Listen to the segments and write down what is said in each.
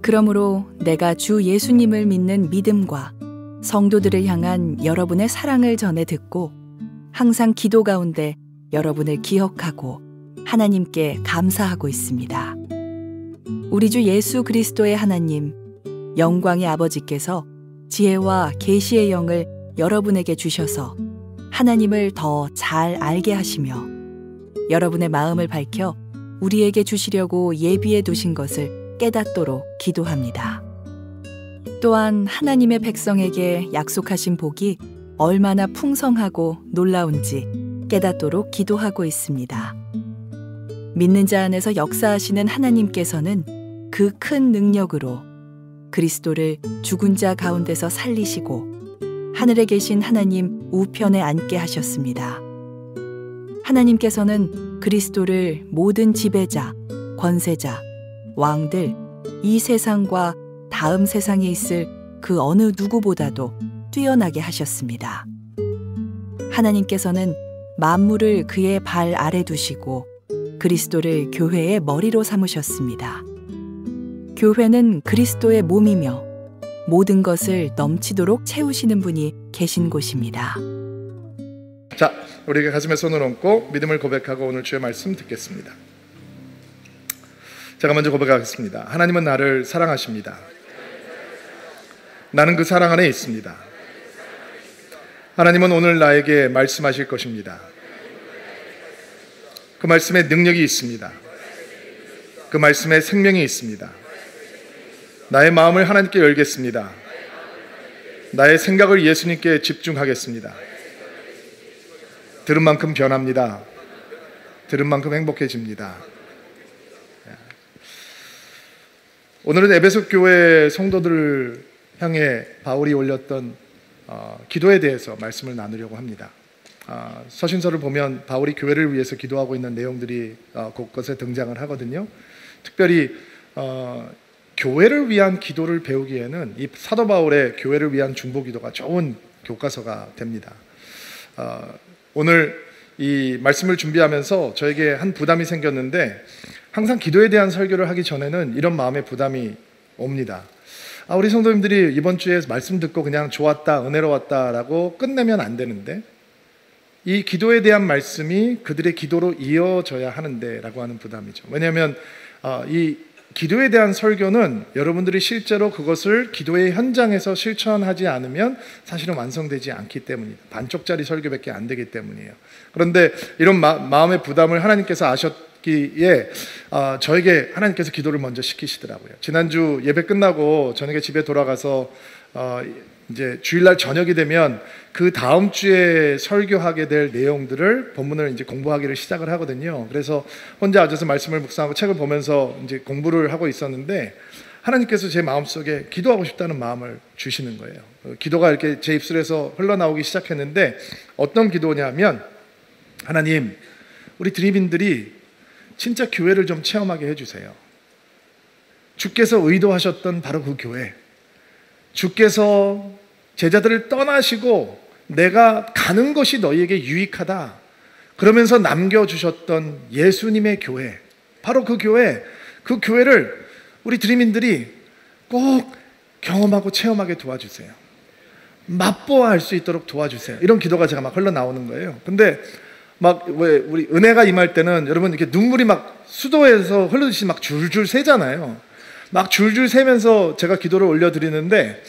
그러므로 내가 주 예수님을 믿는 믿음과 성도들을 향한 여러분의 사랑을 전해 듣고 항상 기도 가운데 여러분을 기억하고 하나님께 감사하고 있습니다. 우리 주 예수 그리스도의 하나님, 영광의 아버지께서 지혜와 계시의 영을 여러분에게 주셔서 하나님을 더 잘 알게 하시며 여러분의 마음을 밝혀 우리에게 주시려고 예비해 두신 것을 깨닫도록 기도합니다. 또한 하나님의 백성에게 약속하신 복이 얼마나 풍성하고 놀라운지 깨닫도록 기도하고 있습니다. 믿는 자 안에서 역사하시는 하나님께서는 그 큰 능력으로 그리스도를 죽은 자 가운데서 살리시고 하늘에 계신 하나님 우편에 앉게 하셨습니다. 하나님께서는 그리스도를 모든 지배자, 권세자, 왕들, 이 세상과 다음 세상에 있을 그 어느 누구보다도 뛰어나게 하셨습니다. 하나님께서는 만물을 그의 발 아래 두시고 그리스도를 교회의 머리로 삼으셨습니다. 교회는 그리스도의 몸이며 모든 것을 넘치도록 채우시는 분이 계신 곳입니다. 자, 우리에게 가슴에 손을 얹고 믿음을 고백하고 오늘 주의 말씀 듣겠습니다. 제가 먼저 고백하겠습니다. 하나님은 나를 사랑하십니다. 나는 그 사랑 안에 있습니다. 하나님은 오늘 나에게 말씀하실 것입니다. 그 말씀에 능력이 있습니다. 그 말씀에 생명이 있습니다. 나의 마음을 하나님께 열겠습니다. 나의 생각을 예수님께 집중하겠습니다. 들은 만큼 변합니다. 들은 만큼 행복해집니다. 오늘은 에베소 교회 성도들을 향해 바울이 올렸던 기도에 대해서 말씀을 나누려고 합니다. 서신서를 보면 바울이 교회를 위해서 기도하고 있는 내용들이 곳곳에 등장을 하거든요. 특별히 교회를 위한 기도를 배우기에는 이 사도 바울의 교회를 위한 중보기도가 좋은 교과서가 됩니다. 오늘 이 말씀을 준비하면서 저에게 한 부담이 생겼는데 항상 기도에 대한 설교를 하기 전에는 이런 마음의 부담이 옵니다. 우리 성도님들이 이번 주에 말씀 듣고 그냥 좋았다, 은혜로웠다라고 끝내면 안 되는데 이 기도에 대한 말씀이 그들의 기도로 이어져야 하는데 라고 하는 부담이죠. 왜냐하면 이 기도에 대한 설교는 여러분들이 실제로 그것을 기도의 현장에서 실천하지 않으면 사실은 완성되지 않기 때문입니다. 반쪽짜리 설교밖에 안 되기 때문이에요. 그런데 이런 마음의 부담을 하나님께서 아셨기에 저에게 하나님께서 기도를 먼저 시키시더라고요. 지난주 예배 끝나고 저녁에 집에 돌아가서 이제 주일날 저녁이 되면 그 다음 주에 설교하게 될 내용들을 본문을 이제 공부하기를 시작을 하거든요. 그래서 혼자 앉아서 말씀을 묵상하고 책을 보면서 이제 공부를 하고 있었는데 하나님께서 제 마음속에 기도하고 싶다는 마음을 주시는 거예요. 기도가 이렇게 제 입술에서 흘러나오기 시작했는데 어떤 기도냐면 하나님, 우리 드림인들이 진짜 교회를 좀 체험하게 해주세요. 주께서 의도하셨던 바로 그 교회, 주께서 제자들을 떠나시고 내가 가는 것이 너희에게 유익하다 그러면서 남겨주셨던 예수님의 교회, 바로 그 교회를 우리 드림인들이 꼭 경험하고 체험하게 도와주세요. 맛보아할 수 있도록 도와주세요. 이런 기도가 제가 막 흘러나오는 거예요. 근데 막 왜 우리 은혜가 임할 때는 여러분 이렇게 눈물이 막 수도에서 흐르듯이 막 줄줄 새잖아요. 막 줄줄 새면서 제가 기도를 올려드리는데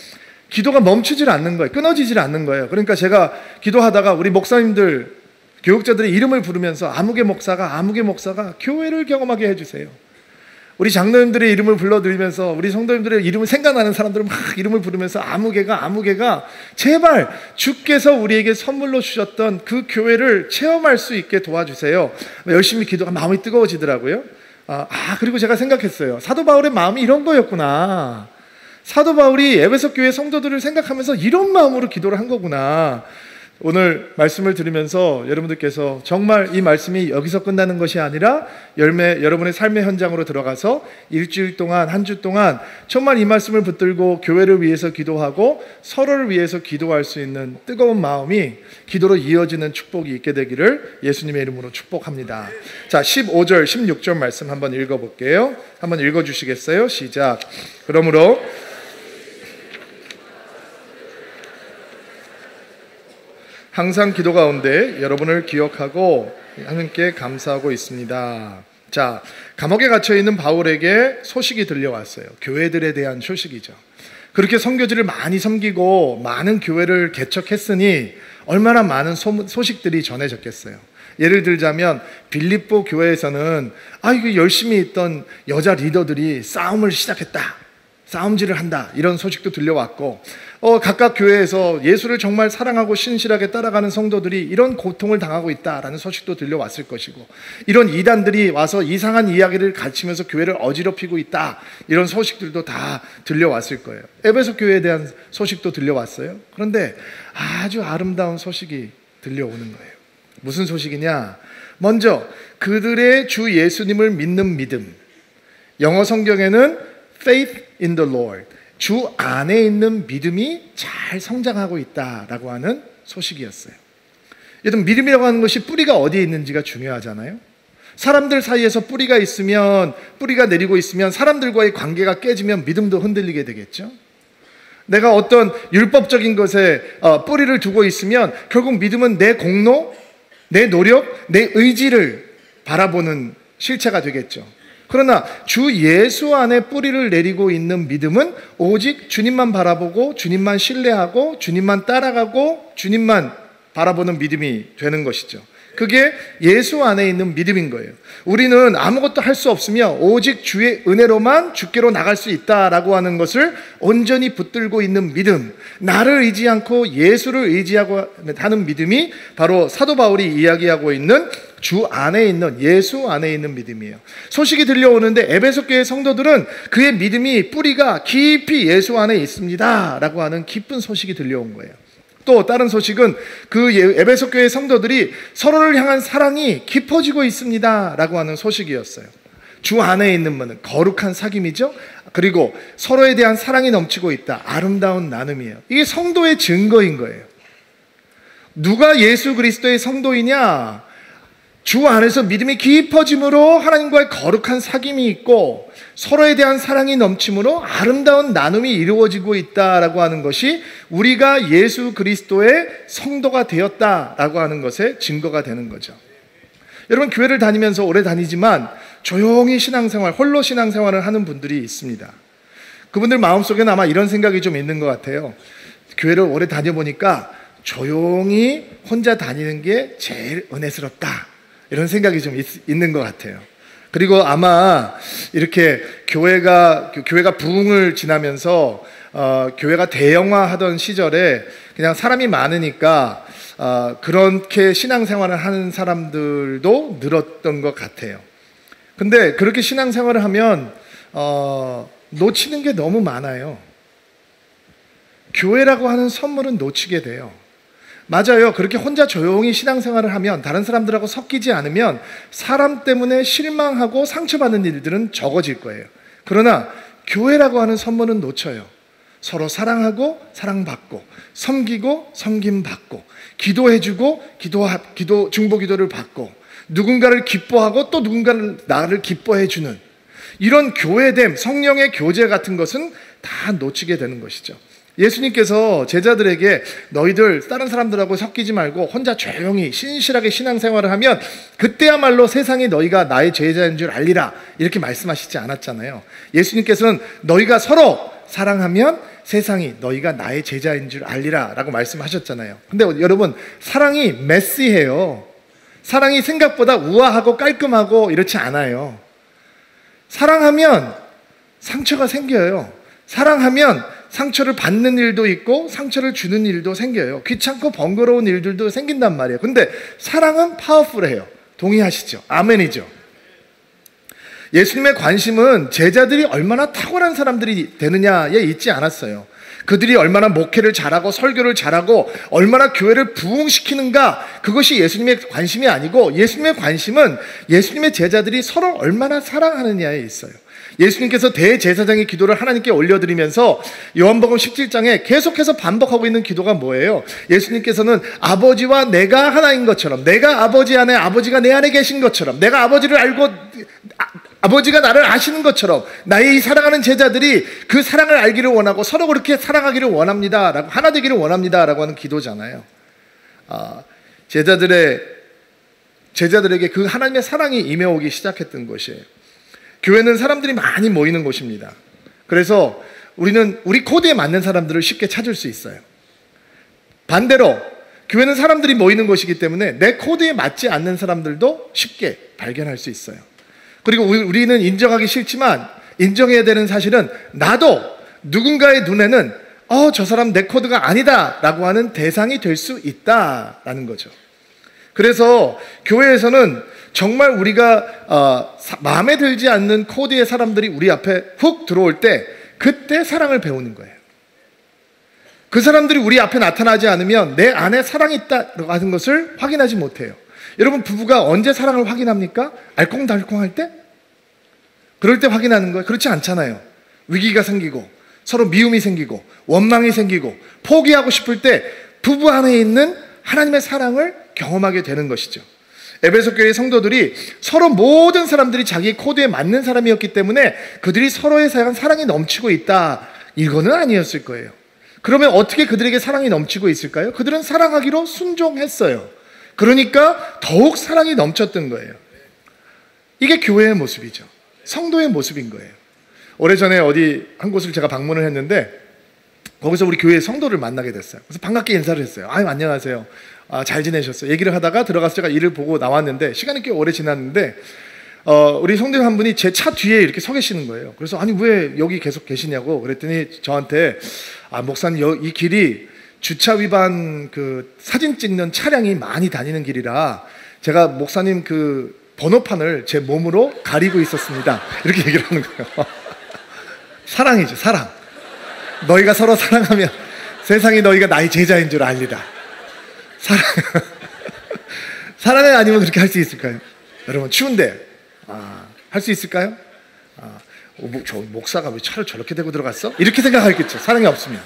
기도가 멈추질 않는 거예요. 끊어지질 않는 거예요. 그러니까 제가 기도하다가 우리 목사님들, 교육자들의 이름을 부르면서 아무개 목사가 교회를 경험하게 해주세요. 우리 장로님들의 이름을 불러드리면서 우리 성도님들의 이름을 생각나는 사람들은 막 이름을 부르면서 아무개가 제발 주께서 우리에게 선물로 주셨던 그 교회를 체험할 수 있게 도와주세요. 열심히 기도가 마음이 뜨거워지더라고요. 그리고 제가 생각했어요. 사도 바울의 마음이 이런 거였구나. 사도 바울이 에베소 교회 성도들을 생각하면서 이런 마음으로 기도를 한 거구나. 오늘 말씀을 들으면서 여러분들께서 정말 이 말씀이 여기서 끝나는 것이 아니라 여러분의 삶의 현장으로 들어가서 일주일 동안, 한 주 동안 정말 이 말씀을 붙들고 교회를 위해서 기도하고 서로를 위해서 기도할 수 있는 뜨거운 마음이 기도로 이어지는 축복이 있게 되기를 예수님의 이름으로 축복합니다. 자, 15절, 16절 말씀 한번 읽어볼게요. 한번 읽어주시겠어요? 시작. 그러므로 항상 기도 가운데 여러분을 기억하고 하나님께 감사하고 있습니다. 자, 감옥에 갇혀있는 바울에게 소식이 들려왔어요. 교회들에 대한 소식이죠. 그렇게 선교지를 많이 섬기고 많은 교회를 개척했으니 얼마나 많은 소식들이 전해졌겠어요. 예를 들자면 빌립보 교회에서는 이거 열심히 있던 여자 리더들이 싸움을 시작했다, 싸움질을 한다, 이런 소식도 들려왔고, 각각 교회에서 예수를 정말 사랑하고 신실하게 따라가는 성도들이 이런 고통을 당하고 있다라는 소식도 들려왔을 것이고, 이런 이단들이 와서 이상한 이야기를 가르치면서 교회를 어지럽히고 있다, 이런 소식들도 다 들려왔을 거예요. 에베소 교회에 대한 소식도 들려왔어요. 그런데 아주 아름다운 소식이 들려오는 거예요. 무슨 소식이냐? 먼저 그들의 주 예수님을 믿는 믿음, 영어 성경에는 faith in the Lord, 주 안에 있는 믿음이 잘 성장하고 있다라고 하는 소식이었어요. 여러분, 믿음이라고 하는 것이 뿌리가 어디에 있는지가 중요하잖아요. 사람들 사이에서 뿌리가 있으면, 뿌리가 내리고 있으면 사람들과의 관계가 깨지면 믿음도 흔들리게 되겠죠. 내가 어떤 율법적인 것에 뿌리를 두고 있으면 결국 믿음은 내 공로, 내 노력, 내 의지를 바라보는 실체가 되겠죠. 그러나 주 예수 안에 뿌리를 내리고 있는 믿음은 오직 주님만 바라보고 주님만 신뢰하고 주님만 따라가고 주님만 바라보는 믿음이 되는 것이죠. 그게 예수 안에 있는 믿음인 거예요. 우리는 아무것도 할 수 없으며 오직 주의 은혜로만 주께로 나갈 수 있다라고 하는 것을 온전히 붙들고 있는 믿음, 나를 의지 않고 예수를 의지하고 하는 믿음이 바로 사도 바울이 이야기하고 있는 주 안에 있는, 예수 안에 있는 믿음이에요. 소식이 들려오는데 에베소 교회 성도들은 그의 믿음이 뿌리가 깊이 예수 안에 있습니다 라고 하는 기쁜 소식이 들려온 거예요. 또 다른 소식은 그 에베소 교회 성도들이 서로를 향한 사랑이 깊어지고 있습니다 라고 하는 소식이었어요. 주 안에 있는 분은 거룩한 사귐이죠. 그리고 서로에 대한 사랑이 넘치고 있다, 아름다운 나눔이에요. 이게 성도의 증거인 거예요. 누가 예수 그리스도의 성도이냐? 주 안에서 믿음이 깊어짐으로 하나님과의 거룩한 사귐이 있고 서로에 대한 사랑이 넘침으로 아름다운 나눔이 이루어지고 있다라고 하는 것이 우리가 예수 그리스도의 성도가 되었다라고 하는 것의 증거가 되는 거죠. 여러분, 교회를 다니면서 오래 다니지만 조용히 신앙생활, 홀로 신앙생활을 하는 분들이 있습니다. 그분들 마음속에는 아마 이런 생각이 좀 있는 것 같아요. 교회를 오래 다녀보니까 조용히 혼자 다니는 게 제일 은혜스럽다, 이런 생각이 좀 있는 것 같아요. 그리고 아마 이렇게 교회가 부흥을 지나면서 교회가 대형화하던 시절에 그냥 사람이 많으니까 그렇게 신앙생활을 하는 사람들도 늘었던 것 같아요. 근데 그렇게 신앙생활을 하면 놓치는 게 너무 많아요. 교회라고 하는 선물은 놓치게 돼요. 맞아요. 그렇게 혼자 조용히 신앙생활을 하면, 다른 사람들하고 섞이지 않으면 사람 때문에 실망하고 상처받는 일들은 적어질 거예요. 그러나 교회라고 하는 선물은 놓쳐요. 서로 사랑하고 사랑받고, 섬기고 섬김받고, 기도해주고 중보기도를 받고, 누군가를 기뻐하고 또 누군가를 나를 기뻐해주는 이런 교회됨, 성령의 교제 같은 것은 다 놓치게 되는 것이죠. 예수님께서 제자들에게 너희들 다른 사람들하고 섞이지 말고 혼자 조용히 신실하게 신앙생활을 하면 그때야말로 세상이 너희가 나의 제자인 줄 알리라, 이렇게 말씀하시지 않았잖아요. 예수님께서는 너희가 서로 사랑하면 세상이 너희가 나의 제자인 줄 알리라 라고 말씀하셨잖아요. 근데 여러분, 사랑이 메시해요. 사랑이 생각보다 우아하고 깔끔하고 이렇지 않아요. 사랑하면 상처가 생겨요. 사랑하면 상처를 받는 일도 있고 상처를 주는 일도 생겨요. 귀찮고 번거로운 일들도 생긴단 말이에요. 근데 사랑은 파워풀해요. 동의하시죠? 아멘이죠? 예수님의 관심은 제자들이 얼마나 탁월한 사람들이 되느냐에 있지 않았어요. 그들이 얼마나 목회를 잘하고 설교를 잘하고 얼마나 교회를 부흥시키는가, 그것이 예수님의 관심이 아니고 예수님의 관심은 예수님의 제자들이 서로 얼마나 사랑하느냐에 있어요. 예수님께서 대제사장의 기도를 하나님께 올려드리면서 요한복음 17장에 계속해서 반복하고 있는 기도가 뭐예요? 예수님께서는 아버지와 내가 하나인 것처럼, 내가 아버지 안에, 아버지가 내 안에 계신 것처럼, 내가 아버지를 알고 아버지가 나를 아시는 것처럼 나의 이 사랑하는 제자들이 그 사랑을 알기를 원하고 서로 그렇게 사랑하기를 원합니다 라고, 하나 되기를 원합니다 라고 하는 기도잖아요. 제자들에게 그 하나님의 사랑이 임해오기 시작했던 것이에요. 교회는 사람들이 많이 모이는 곳입니다. 그래서 우리는 우리 코드에 맞는 사람들을 쉽게 찾을 수 있어요. 반대로 교회는 사람들이 모이는 곳이기 때문에 내 코드에 맞지 않는 사람들도 쉽게 발견할 수 있어요. 그리고 우리는 인정하기 싫지만 인정해야 되는 사실은, 나도 누군가의 눈에는 저 사람 내 코드가 아니다 라고 하는 대상이 될 수 있다라는 거죠. 그래서 교회에서는 정말 우리가 마음에 들지 않는 코드의 사람들이 우리 앞에 훅 들어올 때 그때 사랑을 배우는 거예요. 그 사람들이 우리 앞에 나타나지 않으면 내 안에 사랑이 있다고 하는 것을 확인하지 못해요. 여러분, 부부가 언제 사랑을 확인합니까? 알콩달콩할 때? 그럴 때 확인하는 거예요? 그렇지 않잖아요. 위기가 생기고 서로 미움이 생기고 원망이 생기고 포기하고 싶을 때 부부 안에 있는 하나님의 사랑을 경험하게 되는 것이죠. 에베소 교회 성도들이 서로, 모든 사람들이 자기 코드에 맞는 사람이었기 때문에 그들이 서로에 대한 사랑이 넘치고 있다, 이거는 아니었을 거예요. 그러면 어떻게 그들에게 사랑이 넘치고 있을까요? 그들은 사랑하기로 순종했어요. 그러니까 더욱 사랑이 넘쳤던 거예요. 이게 교회의 모습이죠. 성도의 모습인 거예요. 오래전에 어디 한 곳을 제가 방문을 했는데 거기서 우리 교회 성도를 만나게 됐어요. 그래서 반갑게 인사를 했어요. 아유, 안녕하세요. 잘 지내셨어요? 얘기를 하다가 들어가서 제가 일을 보고 나왔는데 시간이 꽤 오래 지났는데 우리 성도님 한 분이 제 차 뒤에 이렇게 서 계시는 거예요. 그래서 아니 왜 여기 계속 계시냐고 그랬더니 저한테 목사님, 이 길이 주차 위반 그 사진 찍는 차량이 많이 다니는 길이라 제가 목사님 그 번호판을 제 몸으로 가리고 있었습니다. 이렇게 얘기를 하는 거예요. 사랑이죠, 사랑. 너희가 서로 사랑하면 세상이 너희가 나의 제자인 줄 알리라. 사랑이 아니면 그렇게 할 수 있을까요? 여러분, 추운데 할 수 있을까요? 저 목사가 왜 차를 저렇게 대고 들어갔어? 이렇게 생각하겠죠. 사랑이 없으면.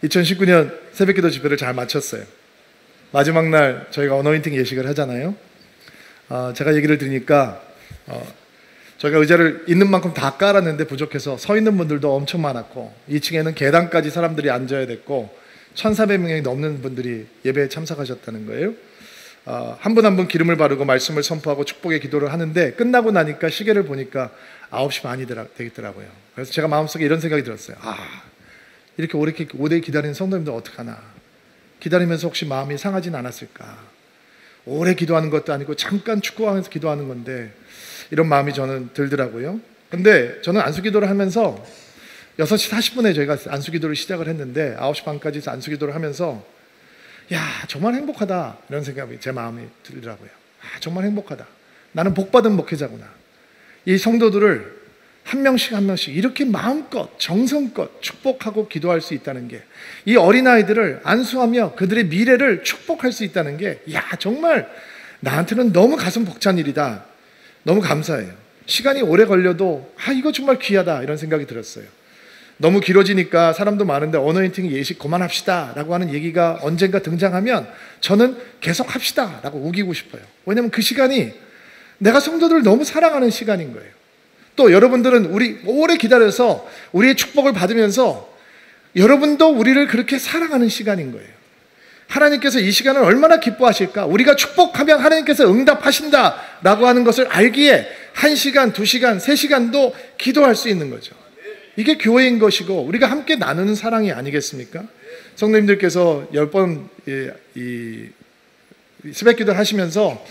2019년 새벽기도 집회를 잘 마쳤어요. 마지막 날 저희가 어노인팅 예식을 하잖아요. 제가 얘기를 들으니까 저희가 의자를 있는 만큼 다 깔았는데 부족해서 서 있는 분들도 엄청 많았고 2층에는 계단까지 사람들이 앉아야 됐고 1,400명이 넘는 분들이 예배에 참석하셨다는 거예요. 한 분 한 분 기름을 바르고 말씀을 선포하고 축복의 기도를 하는데 끝나고 나니까 시계를 보니까 9시 반이 되겠더라고요. 그래서 제가 마음속에 이런 생각이 들었어요. 이렇게 오래 기다리는 성도님들 어떡하나. 기다리면서 혹시 마음이 상하진 않았을까. 오래 기도하는 것도 아니고 잠깐 축구하면서 기도하는 건데 이런 마음이 저는 들더라고요. 근데 저는 안수기도를 하면서 6시 40분에 저희가 안수기도를 시작을 했는데 9시 반까지 안수기도를 하면서 정말 행복하다 이런 생각이 제 마음에 들더라고요. 정말 행복하다. 나는 복받은 목회자구나. 이 성도들을 한 명씩 한 명씩 이렇게 마음껏 정성껏 축복하고 기도할 수 있다는 게, 이 어린아이들을 안수하며 그들의 미래를 축복할 수 있다는 게 정말 나한테는 너무 가슴 벅찬 일이다. 너무 감사해요. 시간이 오래 걸려도 이거 정말 귀하다 이런 생각이 들었어요. 너무 길어지니까 사람도 많은데 어노인팅 예식 그만합시다 라고 하는 얘기가 언젠가 등장하면 저는 계속 합시다 라고 우기고 싶어요. 왜냐하면 그 시간이 내가 성도들을 너무 사랑하는 시간인 거예요. 또 여러분들은 우리 오래 기다려서 우리의 축복을 받으면서 여러분도 우리를 그렇게 사랑하는 시간인 거예요. 하나님께서 이 시간을 얼마나 기뻐하실까? 우리가 축복하면 하나님께서 응답하신다라고 하는 것을 알기에 1시간, 2시간, 3시간도 기도할 수 있는 거죠. 이게 교회인 것이고 우리가 함께 나누는 사랑이 아니겠습니까? 성도님들께서 10번 새벽기도를 하시면서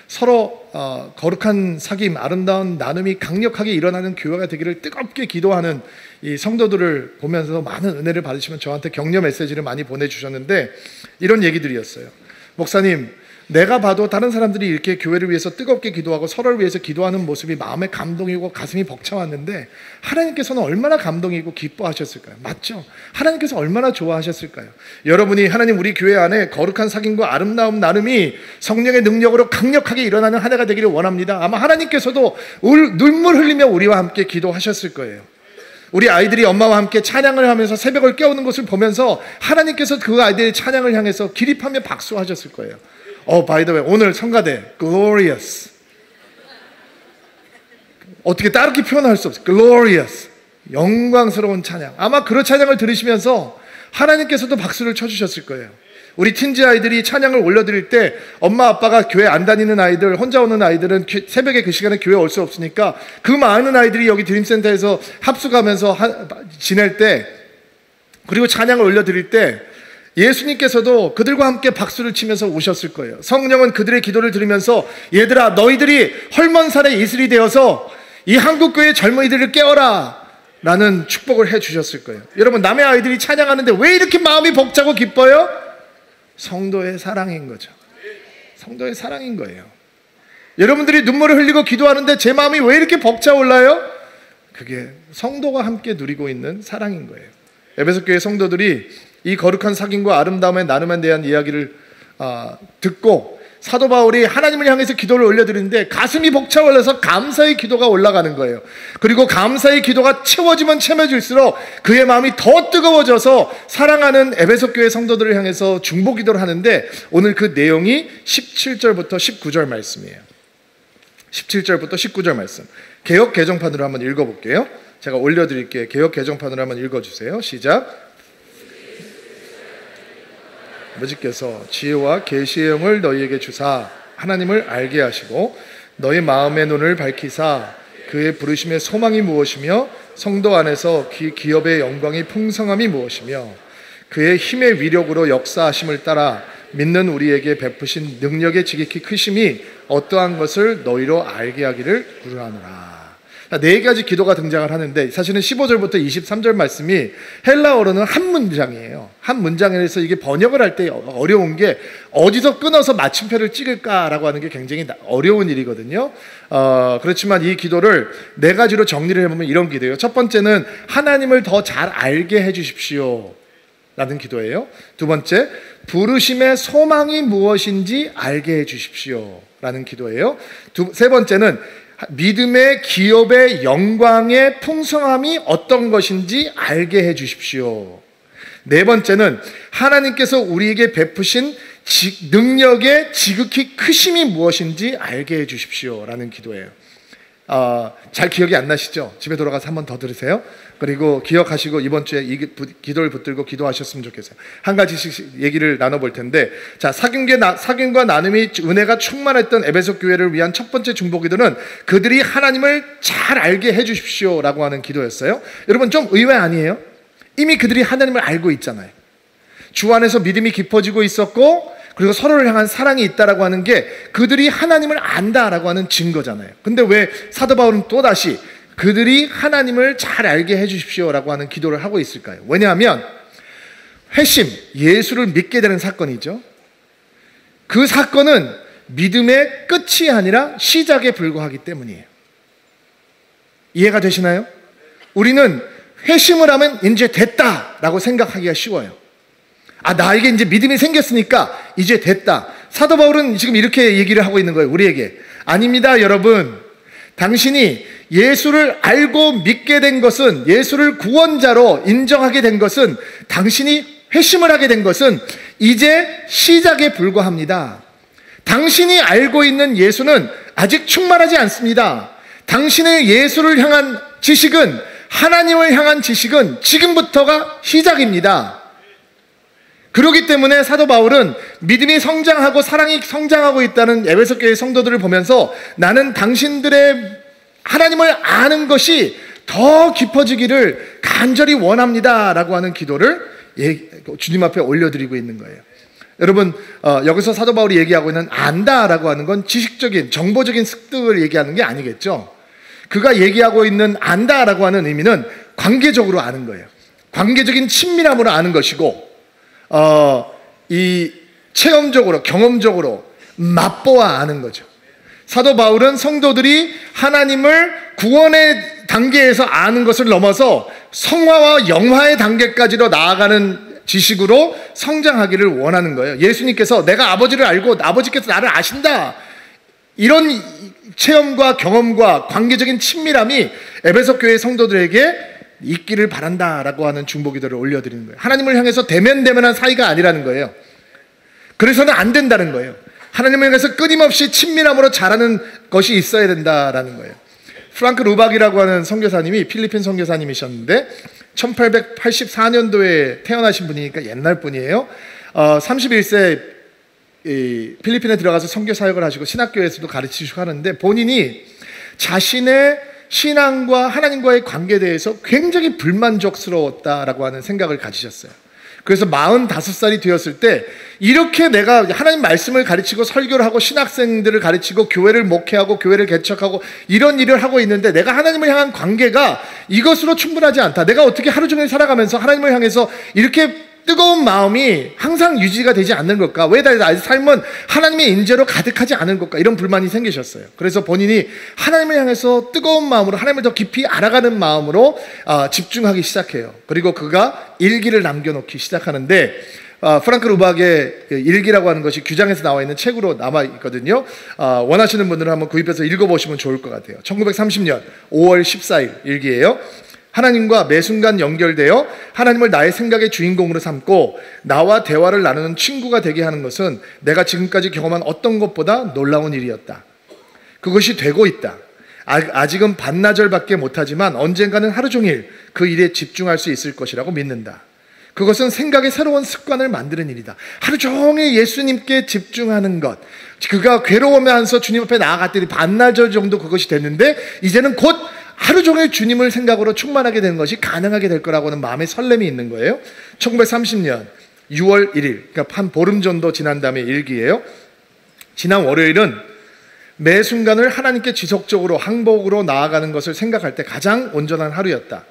서로 거룩한 사귐, 아름다운 나눔이 강력하게 일어나는 교회가 되기를 뜨겁게 기도하는 이 성도들을 보면서 많은 은혜를 받으시면 저한테 격려 메시지를 많이 보내주셨는데 이런 얘기들이었어요. 목사님, 내가 봐도 다른 사람들이 이렇게 교회를 위해서 뜨겁게 기도하고 서로를 위해서 기도하는 모습이 마음에 감동이고 가슴이 벅차왔는데 하나님께서는 얼마나 감동이고 기뻐하셨을까요? 맞죠? 하나님께서 얼마나 좋아하셨을까요? 여러분이 하나님 우리 교회 안에 거룩한 사귐과 아름다움 나눔이 성령의 능력으로 강력하게 일어나는 한 해가 되기를 원합니다. 아마 하나님께서도 눈물 흘리며 우리와 함께 기도하셨을 거예요. 우리 아이들이 엄마와 함께 찬양을 하면서 새벽을 깨우는 것을 보면서 하나님께서 그 아이들의 찬양을 향해서 기립하며 박수하셨을 거예요. by the way, 오늘 성가대 glorious. 어떻게 다르게 표현할 수 없어요. glorious. 영광스러운 찬양. 아마 그 찬양을 들으시면서 하나님께서도 박수를 쳐주셨을 거예요. 우리 틴지 아이들이 찬양을 올려드릴 때 엄마 아빠가 교회 안 다니는 아이들, 혼자 오는 아이들은 새벽에 그 시간에 교회 올 수 없으니까 그 많은 아이들이 여기 드림센터에서 합숙하면서 지낼 때, 그리고 찬양을 올려드릴 때 예수님께서도 그들과 함께 박수를 치면서 오셨을 거예요. 성령은 그들의 기도를 들으면서 얘들아 너희들이 헐먼살의 이슬이 되어서 이 한국교회 젊은이들을 깨워라 라는 축복을 해주셨을 거예요. 여러분, 남의 아이들이 찬양하는데 왜 이렇게 마음이 벅차고 기뻐요? 성도의 사랑인 거죠. 성도의 사랑인 거예요. 여러분들이 눈물을 흘리고 기도하는데 제 마음이 왜 이렇게 벅차올라요? 그게 성도가 함께 누리고 있는 사랑인 거예요. 에베소 교회 성도들이 이 거룩한 사귐과 아름다움의 나눔에 대한 이야기를 듣고 사도 바울이 하나님을 향해서 기도를 올려드리는데 가슴이 벅차올라서 감사의 기도가 올라가는 거예요. 그리고 감사의 기도가 채워지면 채워질수록 그의 마음이 더 뜨거워져서 사랑하는 에베소 교회 성도들을 향해서 중보 기도를 하는데, 오늘 그 내용이 17절부터 19절 말씀이에요. 17절부터 19절 말씀, 개역 개정판으로 한번 읽어볼게요. 제가 올려드릴게요. 개역 개정판으로 한번 읽어주세요. 시작. 아버지께서 지혜와 계시의 영을 너희에게 주사 하나님을 알게 하시고 너희 마음의 눈을 밝히사 그의 부르심의 소망이 무엇이며 성도 안에서 기업의 영광이 풍성함이 무엇이며 그의 힘의 위력으로 역사하심을 따라 믿는 우리에게 베푸신 능력의 지극히 크심이 어떠한 것을 너희로 알게 하기를 구하노라. 네 가지 기도가 등장을 하는데 사실은 15절부터 23절 말씀이 헬라어로는 한 문장이에요. 한 문장에서 이게 번역을 할 때 어려운 게 어디서 끊어서 마침표를 찍을까라고 하는 게 굉장히 어려운 일이거든요. 그렇지만 이 기도를 네 가지로 정리를 해보면 이런 기도예요. 첫 번째는 하나님을 더 잘 알게 해주십시오 라는 기도예요. 두 번째, 부르심의 소망이 무엇인지 알게 해주십시오 라는 기도예요. 세 번째는 믿음의 기업의 영광의 풍성함이 어떤 것인지 알게 해주십시오. 네 번째는 하나님께서 우리에게 베푸신 능력의 지극히 크심이 무엇인지 알게 해주십시오 라는 기도예요. 잘 기억이 안 나시죠? 집에 돌아가서 한 번 더 들으세요. 그리고 기억하시고 이번 주에 이 기도를 붙들고 기도하셨으면 좋겠어요. 한 가지씩 얘기를 나눠볼 텐데, 자, 사귐과 나눔이 은혜가 충만했던 에베소 교회를 위한 첫 번째 중보 기도는 그들이 하나님을 잘 알게 해주십시오 라고 하는 기도였어요. 여러분, 좀 의외 아니에요? 이미 그들이 하나님을 알고 있잖아요. 주 안에서 믿음이 깊어지고 있었고 그리고 서로를 향한 사랑이 있다라고 하는 게 그들이 하나님을 안다라고 하는 증거잖아요. 근데 왜 사도 바울은 또다시 그들이 하나님을 잘 알게 해주십시오라고 하는 기도를 하고 있을까요? 왜냐하면 회심, 예수를 믿게 되는 사건이죠. 그 사건은 믿음의 끝이 아니라 시작에 불과하기 때문이에요. 이해가 되시나요? 우리는 회심을 하면 이제 됐다라고 생각하기가 쉬워요. 나에게 이제 믿음이 생겼으니까 이제 됐다. 사도 바울은 지금 이렇게 얘기를 하고 있는 거예요, 우리에게. 아닙니다, 여러분. 당신이 예수를 알고 믿게 된 것은, 예수를 구원자로 인정하게 된 것은, 당신이 회심을 하게 된 것은 이제 시작에 불과합니다. 당신이 알고 있는 예수는 아직 충만하지 않습니다. 당신의 예수를 향한 지식은, 하나님을 향한 지식은 지금부터가 시작입니다. 그렇기 때문에 사도 바울은 믿음이 성장하고 사랑이 성장하고 있다는 에베소 교회 성도들을 보면서 나는 당신들의 하나님을 아는 것이 더 깊어지기를 간절히 원합니다 라고 하는 기도를 주님 앞에 올려드리고 있는 거예요. 여러분, 여기서 사도 바울이 얘기하고 있는 안다라고 하는 건 지식적인 정보적인 습득을 얘기하는 게 아니겠죠. 그가 얘기하고 있는 안다라고 하는 의미는 관계적으로 아는 거예요. 관계적인 친밀함으로 아는 것이고, 이 체험적으로, 경험적으로 맛보아 아는 거죠. 사도 바울은 성도들이 하나님을 구원의 단계에서 아는 것을 넘어서 성화와 영화의 단계까지로 나아가는 지식으로 성장하기를 원하는 거예요. 예수님께서 내가 아버지를 알고 아버지께서 나를 아신다, 이런 체험과 경험과 관계적인 친밀함이 에베소 교회 성도들에게 있기를 바란다라고 하는 중보기도를 올려드리는 거예요. 하나님을 향해서 대면대면한 사이가 아니라는 거예요. 그래서는 안 된다는 거예요. 하나님을 향해서 끊임없이 친밀함으로 자라는 것이 있어야 된다라는 거예요. 프랑크 루박이라고 하는 선교사님이 필리핀 선교사님이셨는데 1884년도에 태어나신 분이니까 옛날 분이에요. 31세 필리핀에 들어가서 선교 사역을 하시고 신학교에서도 가르치시고 하는데, 본인이 자신의 신앙과 하나님과의 관계에 대해서 굉장히 불만족스러웠다라고 하는 생각을 가지셨어요. 그래서 45살이 되었을 때 이렇게 내가 하나님 말씀을 가르치고 설교를 하고 신학생들을 가르치고 교회를 목회하고 교회를 개척하고 이런 일을 하고 있는데 내가 하나님을 향한 관계가 이것으로 충분하지 않다. 내가 어떻게 하루 종일 살아가면서 하나님을 향해서 이렇게 뜨거운 마음이 항상 유지가 되지 않는 걸까? 왜 나의 삶은 하나님의 인재로 가득하지 않은 걸까? 이런 불만이 생기셨어요. 그래서 본인이 하나님을 향해서 뜨거운 마음으로 하나님을 더 깊이 알아가는 마음으로 집중하기 시작해요. 그리고 그가 일기를 남겨놓기 시작하는데, 프랑크 루박의 일기라고 하는 것이 규장에서 나와 있는 책으로 남아 있거든요. 원하시는 분들은 한번 구입해서 읽어보시면 좋을 것 같아요. 1930년 5월 14일 일기예요. 하나님과 매 순간 연결되어 하나님을 나의 생각의 주인공으로 삼고 나와 대화를 나누는 친구가 되게 하는 것은 내가 지금까지 경험한 어떤 것보다 놀라운 일이었다. 그것이 되고 있다. 아직은 반나절밖에 못하지만 언젠가는 하루 종일 그 일에 집중할 수 있을 것이라고 믿는다. 그것은 생각의 새로운 습관을 만드는 일이다. 하루 종일 예수님께 집중하는 것. 그가 괴로워하면서 주님 앞에 나아갔더니 반나절 정도 그것이 됐는데 이제는 곧 하루 종일 주님을 생각으로 충만하게 되는 것이 가능하게 될 거라고 하는 마음의 설렘이 있는 거예요. 1930년 6월 1일, 그러니까 한 보름 정도 지난 다음에 일기예요. 지난 월요일은 매 순간을 하나님께 지속적으로 항복으로 나아가는 것을 생각할 때 가장 온전한 하루였다.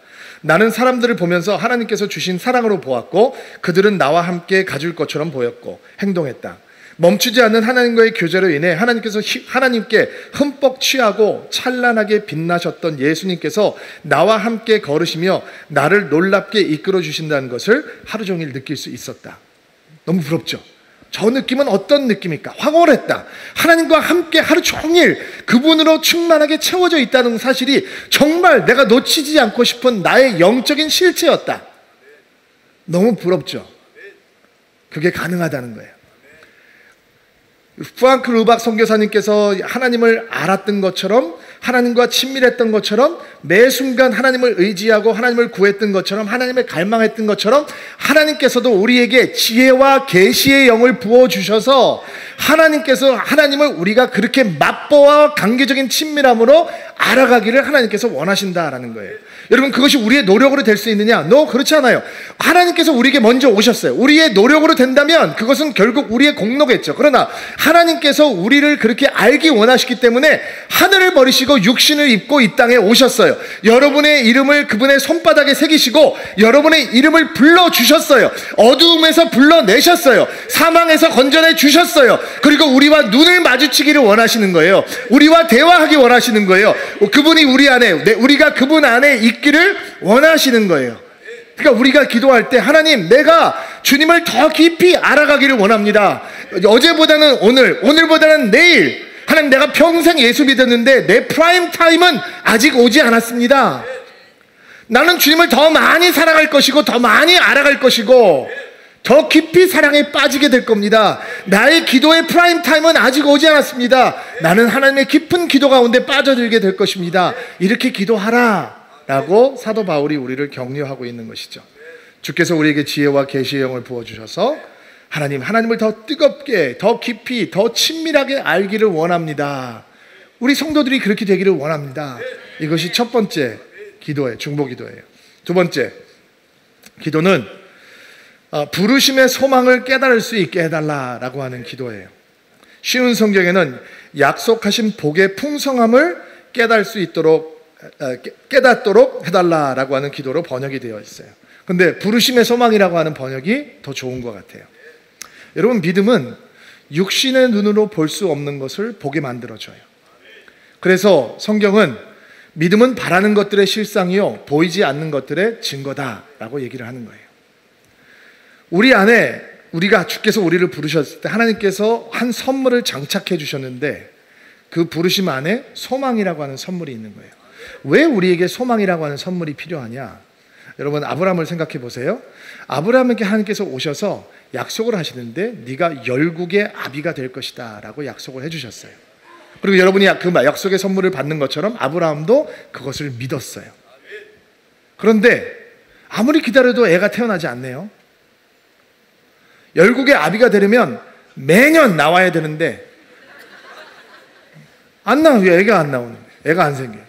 나는 사람들을 보면서 하나님께서 주신 사랑으로 보았고 그들은 나와 함께 가줄 것처럼 보였고 행동했다. 멈추지 않는 하나님과의 교제로 인해 하나님께 흠뻑 취하고 찬란하게 빛나셨던 예수님께서 나와 함께 걸으시며 나를 놀랍게 이끌어 주신다는 것을 하루 종일 느낄 수 있었다. 너무 부럽죠? 저 느낌은 어떤 느낌일까? 황홀했다. 하나님과 함께 하루 종일 그분으로 충만하게 채워져 있다는 사실이 정말 내가 놓치지 않고 싶은 나의 영적인 실체였다. 너무 부럽죠? 그게 가능하다는 거예요. 프랑크 루박 선교사님께서 하나님을 알았던 것처럼, 하나님과 친밀했던 것처럼, 매 순간 하나님을 의지하고 하나님을 구했던 것처럼, 하나님을 갈망했던 것처럼 하나님께서도 우리에게 지혜와 계시의 영을 부어주셔서 하나님께서 하나님을 우리가 그렇게 맛보아 관계적인 친밀함으로 알아가기를 하나님께서 원하신다라는 거예요. 여러분, 그것이 우리의 노력으로 될 수 있느냐? 그렇지 않아요. 하나님께서 우리에게 먼저 오셨어요. 우리의 노력으로 된다면 그것은 결국 우리의 공로겠죠. 그러나 하나님께서 우리를 그렇게 알기 원하시기 때문에 하늘을 버리시고 육신을 입고 이 땅에 오셨어요. 여러분의 이름을 그분의 손바닥에 새기시고 여러분의 이름을 불러주셨어요. 어두움에서 불러내셨어요. 사망에서 건져내 주셨어요. 그리고 우리와 눈을 마주치기를 원하시는 거예요. 우리와 대화하기 원하시는 거예요. 그분이 우리 안에, 우리가 그분 안에 있기를 원하시는 거예요. 그러니까 우리가 기도할 때 하나님, 내가 주님을 더 깊이 알아가기를 원합니다. 어제보다는 오늘, 오늘보다는 내일. 하나님, 내가 평생 예수 믿었는데 내 프라임 타임은 아직 오지 않았습니다. 나는 주님을 더 많이 사랑할 것이고 더 많이 알아갈 것이고 더 깊이 사랑에 빠지게 될 겁니다. 나의 기도의 프라임 타임은 아직 오지 않았습니다. 나는 하나님의 깊은 기도 가운데 빠져들게 될 것입니다. 이렇게 기도하라 라고 사도 바울이 우리를 격려하고 있는 것이죠. 주께서 우리에게 지혜와 계시의 영을 부어주셔서 하나님을 더 뜨겁게, 더 깊이, 더 친밀하게 알기를 원합니다. 우리 성도들이 그렇게 되기를 원합니다. 이것이 첫 번째 기도예요. 중보기도예요. 두 번째 기도는 부르심의 소망을 깨달을 수 있게 해달라라고 하는 기도예요. 쉬운 성경에는 약속하신 복의 풍성함을 깨닫도록 해달라라고 하는 기도로 번역이 되어 있어요. 근데 부르심의 소망이라고 하는 번역이 더 좋은 것 같아요. 여러분, 믿음은 육신의 눈으로 볼 수 없는 것을 보게 만들어줘요. 그래서 성경은 믿음은 바라는 것들의 실상이요 보이지 않는 것들의 증거다라고 얘기를 하는 거예요. 우리 안에 우리가 주께서 우리를 부르셨을 때 하나님께서 한 선물을 장착해 주셨는데 그 부르심 안에 소망이라고 하는 선물이 있는 거예요. 왜 우리에게 소망이라고 하는 선물이 필요하냐? 여러분 아브라함을 생각해 보세요. 아브라함에게 하나님께서 오셔서 약속을 하시는데 네가 열국의 아비가 될 것이다 라고 약속을 해주셨어요. 그리고 여러분이 그 약속의 선물을 받는 것처럼 아브라함도 그것을 믿었어요. 그런데 아무리 기다려도 애가 태어나지 않네요. 열국의 아비가 되려면 매년 나와야 되는데 안 나와요. 애가 안 나오는 거예요. 애가 안 생겨요.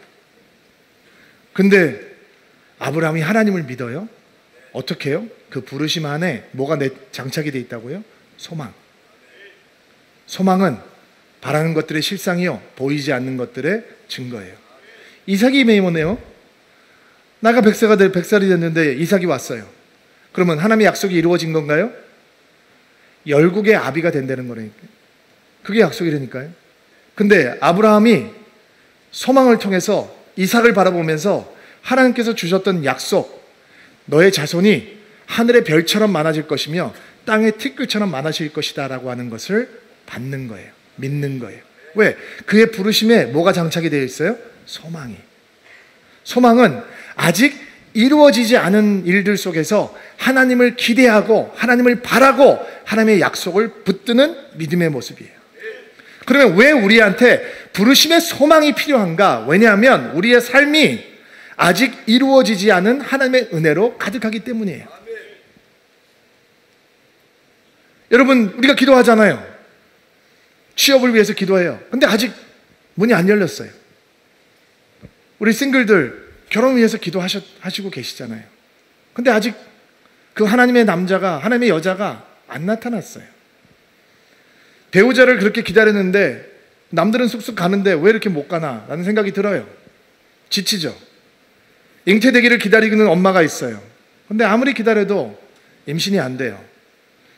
근데 아브라함이 하나님을 믿어요. 어떻게 해요? 그 부르심 안에 뭐가 장착이 돼 있다고요? 소망. 소망은 바라는 것들의 실상이요 보이지 않는 것들의 증거예요. 이삭이 메모네요. 나가 100살이 됐는데 이삭이 왔어요. 그러면 하나님의 약속이 이루어진 건가요? 열국의 아비가 된다는 거라니까요. 그게 약속이라니까요. 근데 아브라함이 소망을 통해서 이삭을 바라보면서 하나님께서 주셨던 약속, 너의 자손이 하늘의 별처럼 많아질 것이며 땅의 티끌처럼 많아질 것이다 라고 하는 것을 받는 거예요. 믿는 거예요. 왜? 그의 부르심에 뭐가 장착이 되어 있어요? 소망이. 소망은 아직 이루어지지 않은 일들 속에서 하나님을 기대하고 하나님을 바라고 하나님의 약속을 붙드는 믿음의 모습이에요. 그러면 왜 우리한테 부르심의 소망이 필요한가? 왜냐하면 우리의 삶이 아직 이루어지지 않은 하나님의 은혜로 가득하기 때문이에요. 여러분 우리가 기도하잖아요. 취업을 위해서 기도해요. 근데 아직 문이 안 열렸어요. 우리 싱글들 결혼 위해서 기도하시고 계시잖아요. 근데 아직 그 하나님의 남자가, 하나님의 여자가 안 나타났어요. 배우자를 그렇게 기다렸는데 남들은 쑥쑥 가는데 왜 이렇게 못 가나 라는 생각이 들어요. 지치죠. 잉태되기를 기다리는 엄마가 있어요. 근데 아무리 기다려도 임신이 안 돼요.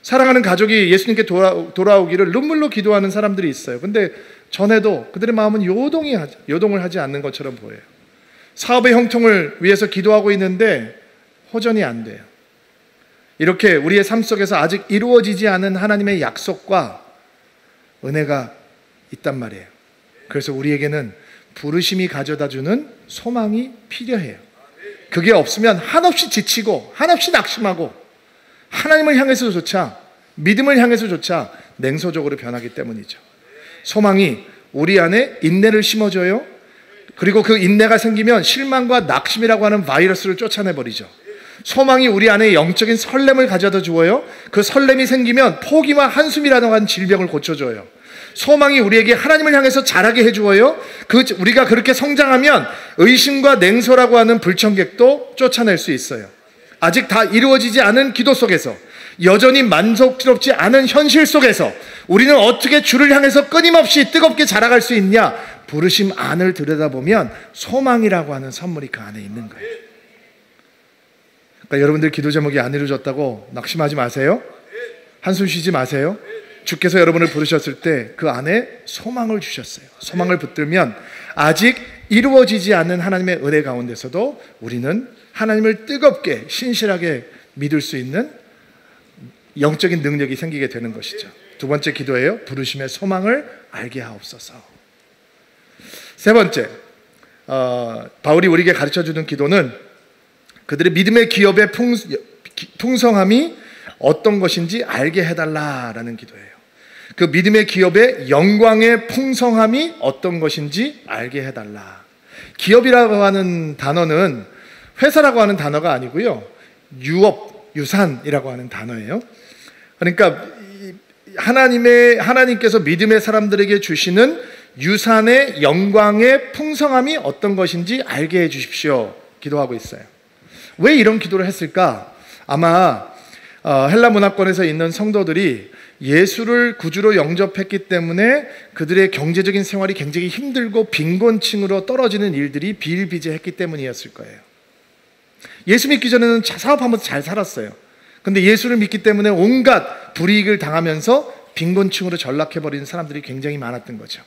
사랑하는 가족이 예수님께 돌아오기를 눈물로 기도하는 사람들이 있어요. 근데 전에도 그들의 마음은 요동을 하지 않는 것처럼 보여요. 사업의 형통을 위해서 기도하고 있는데 호전이 안 돼요. 이렇게 우리의 삶 속에서 아직 이루어지지 않은 하나님의 약속과 은혜가 있단 말이에요. 그래서 우리에게는 부르심이 가져다주는 소망이 필요해요. 그게 없으면 한없이 지치고 한없이 낙심하고 하나님을 향해서조차 믿음을 향해서조차 냉소적으로 변하기 때문이죠. 소망이 우리 안에 인내를 심어줘요. 그리고 그 인내가 생기면 실망과 낙심이라고 하는 바이러스를 쫓아내버리죠. 소망이 우리 안에 영적인 설렘을 가져다 주어요. 그 설렘이 생기면 포기와 한숨이라는 하는 질병을 고쳐줘요. 소망이 우리에게 하나님을 향해서 자라게 해주어요. 우리가 그렇게 성장하면 의심과 냉소라고 하는 불청객도 쫓아낼 수 있어요. 아직 다 이루어지지 않은 기도 속에서, 여전히 만족스럽지 않은 현실 속에서 우리는 어떻게 주를 향해서 끊임없이 뜨겁게 자라갈 수 있냐? 부르심 안을 들여다보면 소망이라고 하는 선물이 그 안에 있는 거예요. 그러니까 여러분들 기도 제목이 안 이루어졌다고 낙심하지 마세요. 한숨 쉬지 마세요. 주께서 여러분을 부르셨을 때 그 안에 소망을 주셨어요. 소망을 붙들면 아직 이루어지지 않는 하나님의 은혜 가운데서도 우리는 하나님을 뜨겁게 신실하게 믿을 수 있는 영적인 능력이 생기게 되는 것이죠. 두 번째 기도예요. 부르심의 소망을 알게 하옵소서. 세 번째, 바울이 우리에게 가르쳐주는 기도는 그들의 믿음의 기업의 풍성함이 어떤 것인지 알게 해달라라는 기도예요. 그 믿음의 기업의 영광의 풍성함이 어떤 것인지 알게 해달라. 기업이라고 하는 단어는 회사라고 하는 단어가 아니고요. 유산이라고 하는 단어예요. 그러니까 하나님께서 믿음의 사람들에게 주시는 유산의 영광의 풍성함이 어떤 것인지 알게 해 주십시오. 기도하고 있어요. 왜 이런 기도를 했을까? 아마 헬라 문화권에서 있는 성도들이 예수를 구주로 영접했기 때문에 그들의 경제적인 생활이 굉장히 힘들고 빈곤층으로 떨어지는 일들이 비일비재했기 때문이었을 거예요. 예수 믿기 전에는 사업하면서 잘 살았어요. 근데 예수를 믿기 때문에 온갖 불이익을 당하면서 빈곤층으로 전락해버린 사람들이 굉장히 많았던 거죠.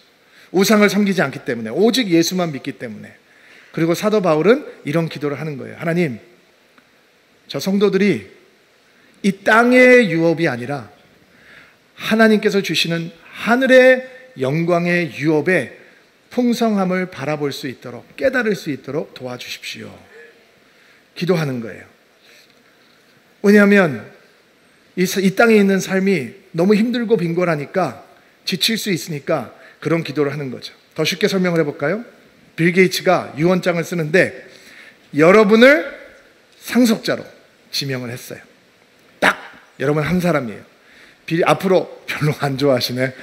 우상을 섬기지 않기 때문에, 오직 예수만 믿기 때문에. 그리고 사도 바울은 이런 기도를 하는 거예요. 하나님, 저 성도들이 이 땅의 유업이 아니라 하나님께서 주시는 하늘의 영광의 유업의 풍성함을 바라볼 수 있도록, 깨달을 수 있도록 도와주십시오. 기도하는 거예요. 왜냐하면 이 땅에 있는 삶이 너무 힘들고 빈곤하니까, 지칠 수 있으니까 그런 기도를 하는 거죠. 더 쉽게 설명을 해볼까요? 빌 게이츠가 유언장을 쓰는데 여러분을 상속자로 지명을 했어요. 딱 여러분 한 사람이에요. 앞으로 별로 안 좋아하시네.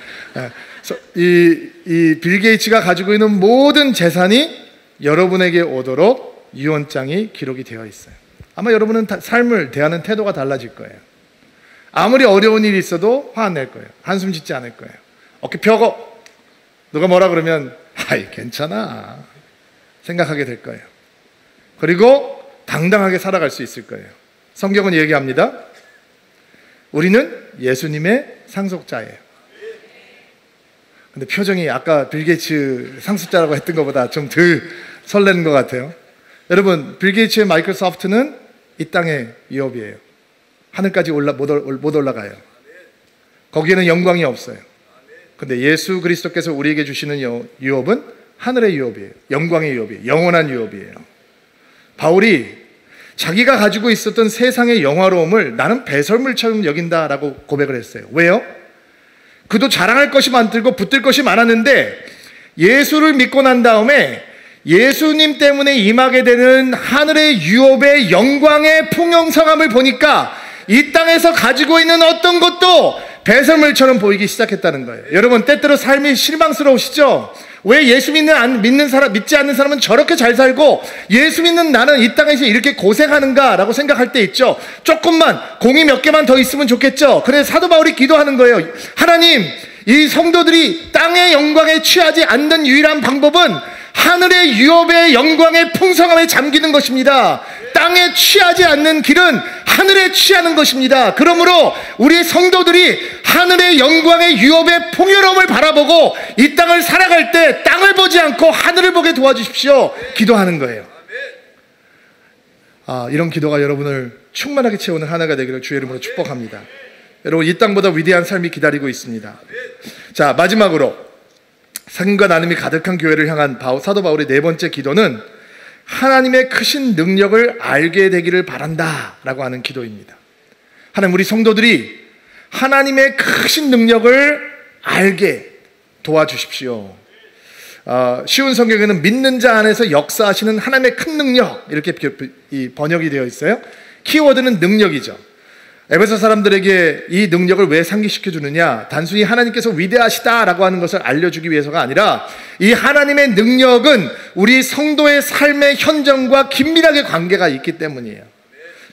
이 빌 게이츠가 가지고 있는 모든 재산이 여러분에게 오도록 유언장이 기록이 되어 있어요. 아마 여러분은 삶을 대하는 태도가 달라질 거예요. 아무리 어려운 일이 있어도 화 안 낼 거예요. 한숨 짓지 않을 거예요. 어깨 펴고 누가 뭐라 그러면 아이 괜찮아 생각하게 될 거예요. 그리고 당당하게 살아갈 수 있을 거예요. 성경은 얘기합니다. 우리는 예수님의 상속자예요. 근데 표정이 아까 빌 게이츠 상속자라고 했던 것보다 좀 덜 설레는 것 같아요. 여러분, 빌 게이츠의 마이크로소프트는 이 땅의 유업이에요. 하늘까지 못 올라가요. 거기에는 영광이 없어요. 근데 예수 그리스도께서 우리에게 주시는 유업은 하늘의 유업이에요. 영광의 유업이에요. 영원한 유업이에요. 바울이 자기가 가지고 있었던 세상의 영화로움을 나는 배설물처럼 여긴다라고 고백을 했어요. 왜요? 그도 자랑할 것이 많들고 붙들 것이 많았는데 예수를 믿고 난 다음에 예수님 때문에 임하게 되는 하늘의 유업의 영광의 풍성함을 보니까 이 땅에서 가지고 있는 어떤 것도 배설물처럼 보이기 시작했다는 거예요. 여러분, 때때로 삶이 실망스러우시죠? 왜 예수 믿지 않는 사람은 저렇게 잘 살고 예수 믿는 나는 이 땅에서 이렇게 고생하는가 라고 생각할 때 있죠. 조금만 공이 몇 개만 더 있으면 좋겠죠. 그래서 사도 바울이 기도하는 거예요. 하나님, 이 성도들이 땅의 영광에 취하지 않는 유일한 방법은 하늘의 유업의 영광의 풍성함에 잠기는 것입니다. 땅에 취하지 않는 길은 하늘에 취하는 것입니다. 그러므로 우리 성도들이 하늘의 영광의 유업의 풍요로움을 바라보고 이 땅을 살아갈 때 땅을 보지 않고 하늘을 보게 도와주십시오. 기도하는 거예요. 이런 기도가 여러분을 충만하게 채우는 하나가 되기를 주의 이름으로 축복합니다. 여러분, 이 땅보다 위대한 삶이 기다리고 있습니다. 자, 마지막으로 사귐과 나눔이 가득한 교회를 향한 사도 바울의 네 번째 기도는 하나님의 크신 능력을 알게 되기를 바란다 라고 하는 기도입니다. 하나님, 우리 성도들이 하나님의 크신 능력을 알게 도와주십시오. 쉬운 성경에는 믿는 자 안에서 역사하시는 하나님의 큰 능력 이렇게 번역이 되어 있어요. 키워드는 능력이죠. 에베소 사람들에게 이 능력을 왜 상기시켜 주느냐? 단순히 하나님께서 위대하시다라고 하는 것을 알려주기 위해서가 아니라 이 하나님의 능력은 우리 성도의 삶의 현장과 긴밀하게 관계가 있기 때문이에요.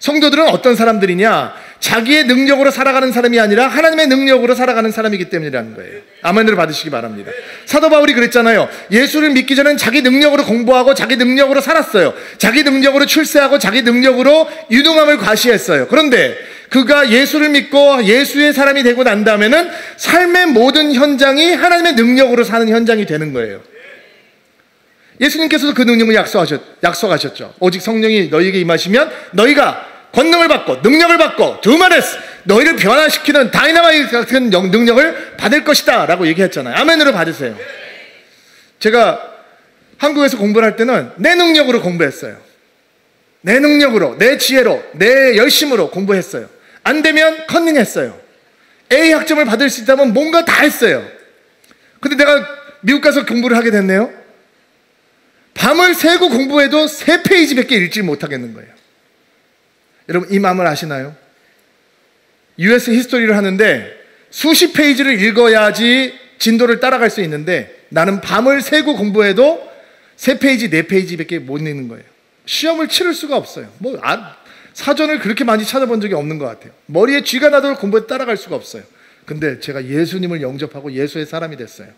성도들은 어떤 사람들이냐? 자기의 능력으로 살아가는 사람이 아니라 하나님의 능력으로 살아가는 사람이기 때문이라는 거예요. 아멘을 받으시기 바랍니다. 사도 바울이 그랬잖아요. 예수를 믿기 전엔 자기 능력으로 공부하고 자기 능력으로 살았어요. 자기 능력으로 출세하고 자기 능력으로 유능함을 과시했어요. 그런데 그가 예수를 믿고 예수의 사람이 되고 난 다음에는 삶의 모든 현장이 하나님의 능력으로 사는 현장이 되는 거예요. 예수님께서도 그 능력을 약속하셨죠. 오직 성령이 너희에게 임하시면 너희가 권능을 받고 능력을 받고 두마레스 너희를 변화시키는 다이나마이트 같은 능력을 받을 것이다 라고 얘기했잖아요. 아멘으로 받으세요. 제가 한국에서 공부를 할 때는 내 능력으로 공부했어요. 내 능력으로, 내 지혜로, 내 열심으로 공부했어요. 안 되면 컨닝했어요. A 학점을 받을 수 있다면 뭔가 다 했어요. 근데 내가 미국 가서 공부를 하게 됐네요. 밤을 새고 공부해도 3페이지밖에 읽지 못하겠는 거예요. 여러분, 이 마음을 아시나요? US 히스토리를 하는데 수십 페이지를 읽어야지 진도를 따라갈 수 있는데 나는 밤을 새고 공부해도 3페이지, 4페이지밖에 못 읽는 거예요. 시험을 치를 수가 없어요. 사전을 그렇게 많이 찾아본 적이 없는 것 같아요. 머리에 쥐가 나도록 공부에 따라갈 수가 없어요. 근데 제가 예수님을 영접하고 예수의 사람이 됐어요.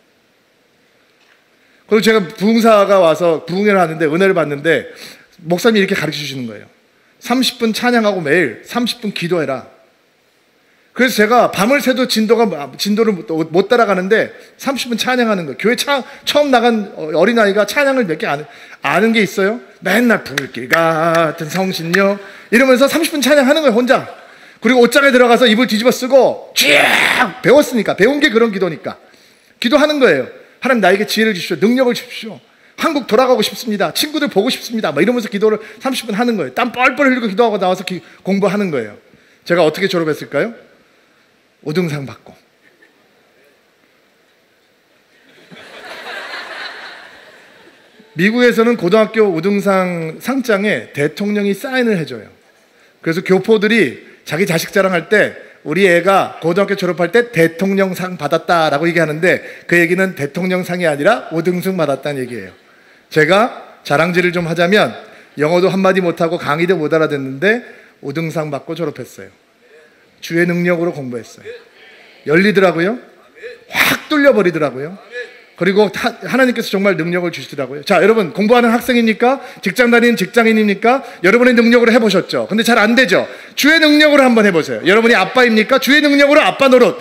그리고 제가 부흥사가 와서 부흥회를 하는데 은혜를 받는데 목사님이 이렇게 가르쳐 주시는 거예요. 30분 찬양하고 매일 30분 기도해라. 그래서 제가 밤을 새도 진도를 못 따라가는데 30분 찬양하는 거예요. 교회 처음 나간 어린아이가 찬양을 몇 개 아는 게 있어요. 맨날 불길 같은 성신여 이러면서 30분 찬양하는 거예요, 혼자. 그리고 옷장에 들어가서 이불 뒤집어 쓰고 쫙 배웠으니까, 배운 게 그런 기도니까 기도하는 거예요. 하나님 나에게 지혜를 주십시오, 능력을 주십시오, 한국 돌아가고 싶습니다, 친구들 보고 싶습니다, 막 이러면서 기도를 30분 하는 거예요. 땀 뻘뻘 흘리고 기도하고 나와서 공부하는 거예요. 제가 어떻게 졸업했을까요? 5등상 받고. 미국에서는 고등학교 5등상 상장에 대통령이 사인을 해줘요. 그래서 교포들이 자기 자식 자랑할 때 우리 애가 고등학교 졸업할 때 대통령상 받았다라고 얘기하는데, 그 얘기는 대통령상이 아니라 5등상 받았다는 얘기예요. 제가 자랑질을 좀 하자면 영어도 한마디 못하고 강의도 못 알아듣는데 5등상 받고 졸업했어요. 주의 능력으로 공부했어요. 열리더라고요. 확 뚫려버리더라고요. 그리고 하나님께서 정말 능력을 주시더라고요. 자, 여러분, 공부하는 학생입니까? 직장 다니는 직장인입니까? 여러분의 능력으로 해보셨죠? 근데 잘 안 되죠? 주의 능력으로 한번 해보세요. 여러분이 아빠입니까? 주의 능력으로 아빠 노릇,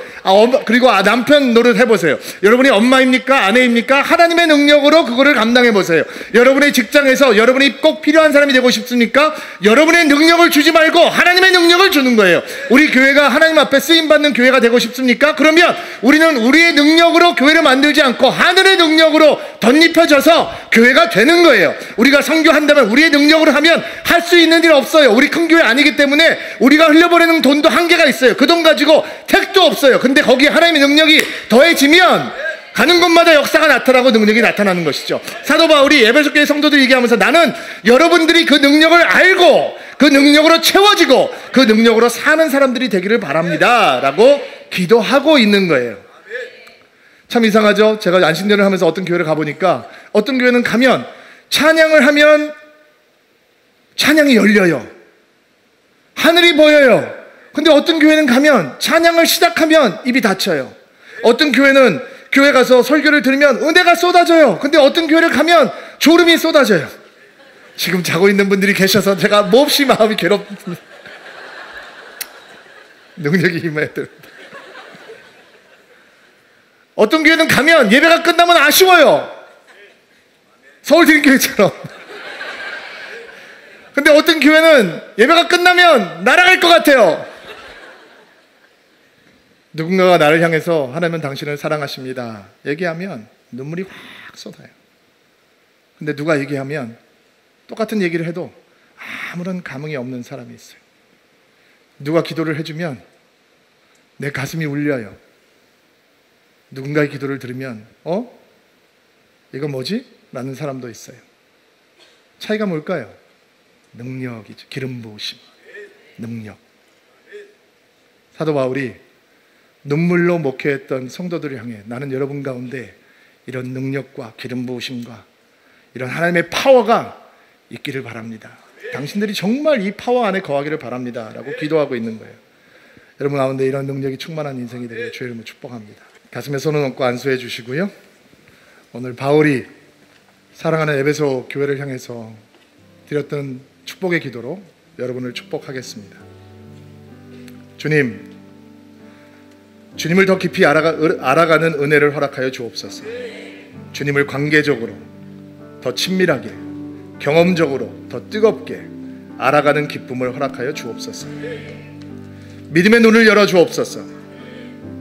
그리고 남편 노릇 해보세요. 여러분이 엄마입니까? 아내입니까? 하나님의 능력으로 그거를 감당해보세요. 여러분의 직장에서 여러분이 꼭 필요한 사람이 되고 싶습니까? 여러분의 능력을 주지 말고 하나님의 능력을 주는 거예요. 우리 교회가 하나님 앞에 쓰임받는 교회가 되고 싶습니까? 그러면 우리는 우리의 능력으로 교회를 만들지 않고 하늘의 능력으로 덧입혀져서 교회가 되는 거예요. 우리가 선교한다면 우리의 능력으로 하면 할 수 있는 일 없어요. 우리 큰 교회 아니기 때문에 우리가 흘려보내는 돈도 한계가 있어요. 그 돈 가지고 택도 없어요. 근데 거기에 하나님의 능력이 더해지면 가는 곳마다 역사가 나타나고 능력이 나타나는 것이죠. 사도 바울이 에베소 교회 성도들 얘기하면서 나는 여러분들이 그 능력을 알고 그 능력으로 채워지고 그 능력으로 사는 사람들이 되기를 바랍니다 라고 기도하고 있는 거예요. 참 이상하죠? 제가 안식년을 하면서 어떤 교회를 가보니까 어떤 교회는 가면 찬양을 하면 찬양이 열려요. 하늘이 보여요. 근데 어떤 교회는 가면 찬양을 시작하면 입이 닫혀요. 어떤 교회는 교회 가서 설교를 들으면 은혜가 쏟아져요. 근데 어떤 교회를 가면 졸음이 쏟아져요. 지금 자고 있는 분들이 계셔서 제가 몹시 마음이 괴롭습니다. 능력이 임해야 됩니다. 어떤 교회는 가면 예배가 끝나면 아쉬워요. 서울대교회처럼. 근데 어떤 교회는 예배가 끝나면 날아갈 것 같아요. 누군가가 나를 향해서 하나님은 당신을 사랑하십니다 얘기하면 눈물이 확 쏟아요. 근데 누가 얘기하면 똑같은 얘기를 해도 아무런 감흥이 없는 사람이 있어요. 누가 기도를 해주면 내 가슴이 울려요. 누군가의 기도를 들으면 이거 뭐지? 라는 사람도 있어요. 차이가 뭘까요? 능력이죠. 기름 부으심, 능력. 사도 바울이 눈물로 목회했던 성도들을 향해 나는 여러분 가운데 이런 능력과 기름 부으심과 이런 하나님의 파워가 있기를 바랍니다. 당신들이 정말 이 파워 안에 거하기를 바랍니다 라고 기도하고 있는 거예요. 여러분 가운데 이런 능력이 충만한 인생이 되기를 주의 이름으로 축복합니다. 가슴에 손을 얹고 안수해 주시고요. 오늘 바울이 사랑하는 에베소 교회를 향해서 드렸던 축복의 기도로 여러분을 축복하겠습니다. 주님을 더 깊이 알아가는 은혜를 허락하여 주옵소서. 주님을 관계적으로 더 친밀하게, 경험적으로 더 뜨겁게 알아가는 기쁨을 허락하여 주옵소서. 믿음의 눈을 열어 주옵소서.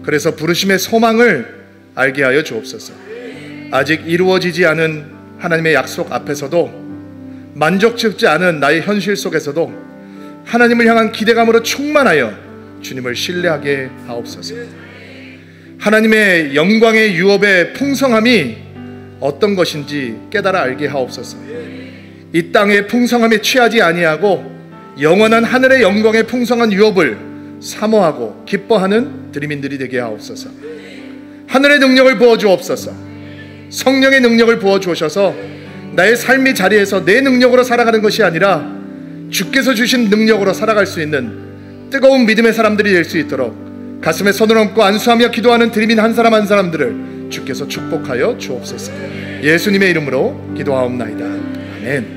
그래서 부르심의 소망을 알게 하여 주옵소서. 아직 이루어지지 않은 하나님의 약속 앞에서도, 만족스럽지 않은 나의 현실 속에서도 하나님을 향한 기대감으로 충만하여 주님을 신뢰하게 하옵소서. 하나님의 영광의 유업의 풍성함이 어떤 것인지 깨달아 알게 하옵소서. 이 땅의 풍성함에 취하지 아니하고 영원한 하늘의 영광의 풍성한 유업을 사모하고 기뻐하는 드리민들이 되게 하옵소서. 하늘의 능력을 부어주옵소서. 성령의 능력을 부어주셔서 나의 삶의 자리에서 내 능력으로 살아가는 것이 아니라 주께서 주신 능력으로 살아갈 수 있는 뜨거운 믿음의 사람들이 될 수 있도록 가슴에 손을 얹고 안수하며 기도하는 드리민 한 사람 한 사람들을 주께서 축복하여 주옵소서. 예수님의 이름으로 기도하옵나이다. 아멘.